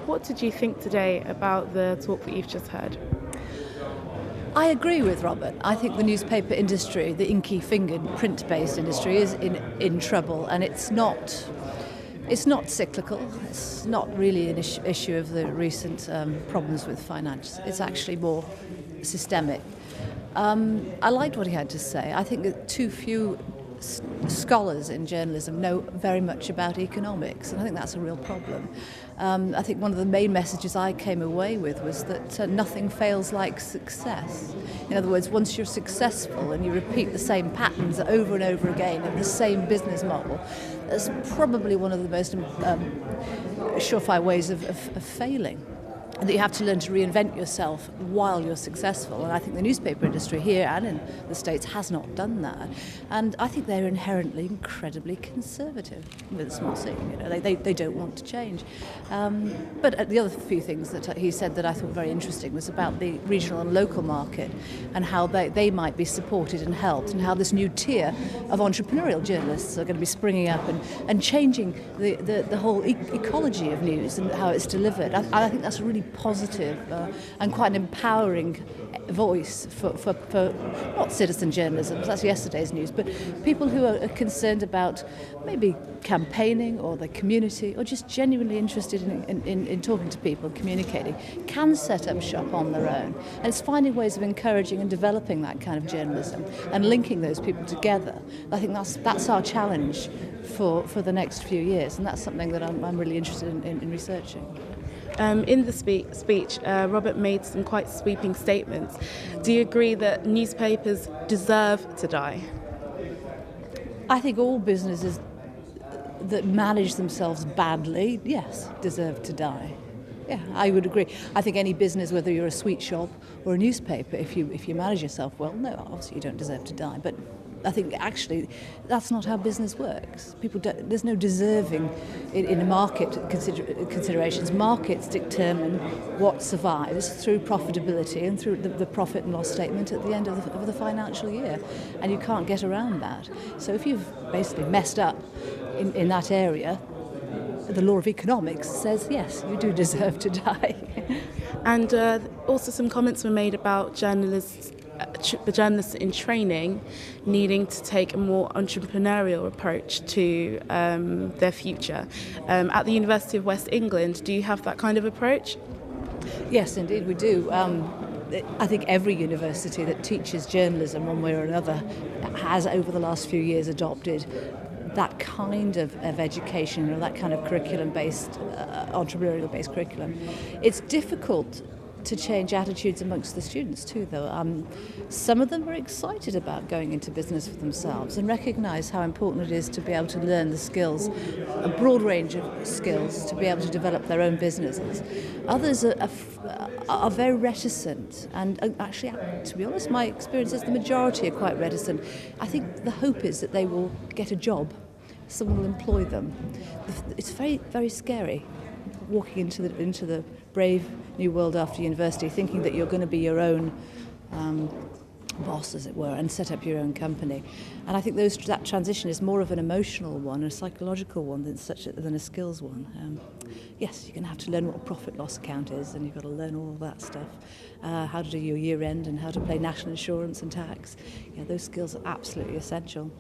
what did you think today about the talk that you've just heard? I agree with Robert. I think the newspaper industry, the inky-fingered print-based industry, is in trouble, and it's not cyclical. It's not really an issue of the recent problems with finance. It's actually more systemic. I liked what he had to say. I think that too few scholars in journalism know very much about economics, and I think that's a real problem. I think one of the main messages I came away with was that nothing fails like success. In other words, once you're successful and you repeat the same patterns over and over again in the same business model, that's probably one of the most surefire ways of failing. That you have to learn to reinvent yourself while you're successful. And I think the newspaper industry here and in the States has not done that. And I think they're inherently incredibly conservative with a small c. They don't want to change. But the other few things that he said that I thought very interesting was about the regional and local market and how they might be supported and helped, and how this new tier of entrepreneurial journalists are going to be springing up and changing the whole ecology of news and how it's delivered. I think that's a really positive and quite an empowering voice for not citizen journalism, that's yesterday's news, but people who are concerned about maybe campaigning or the community, or just genuinely interested in talking to people and communicating, can set up shop on their own. And it's finding ways of encouraging and developing that kind of journalism and linking those people together. I think that's our challenge for the next few years, and that's something that I'm really interested in researching. In the speech, Robert made some quite sweeping statements. Do you agree that newspapers deserve to die? I think all businesses that manage themselves badly, yes, deserve to die. Yeah, I would agree. I think any business, whether you're a sweet shop or a newspaper, if you manage yourself well, no, obviously you don't deserve to die. But I think actually that's not how business works. There's no deserving in market considerations. Markets determine what survives through profitability and through the profit and loss statement at the end of the financial year, and you can't get around that. So if you've basically messed up in that area, the law of economics says yes, you do deserve to die. And also some comments were made about the journalists in training needing to take a more entrepreneurial approach to their future. At the University of West England, do you have that kind of approach? Yes, indeed we do. I think every university that teaches journalism one way or another has over the last few years adopted that kind of education, or that kind of curriculum-based, entrepreneurial-based curriculum. It's difficult to change attitudes amongst the students too, though. Some of them are excited about going into business for themselves and recognise how important it is to be able to learn the skills, a broad range of skills, to be able to develop their own businesses. Others are very reticent, and actually, to be honest, my experience is the majority are quite reticent. I think the hope is that they will get a job, someone will employ them. It's very, very scary walking into the brave new world after university, thinking that you're going to be your own boss, as it were, and set up your own company. And I think that transition is more of an emotional one, a psychological one, than a skills one. Yes, you're going to have to learn what a profit-loss account is, and you've got to learn all of that stuff. How to do your year-end and how to pay national insurance and tax. Yeah, those skills are absolutely essential.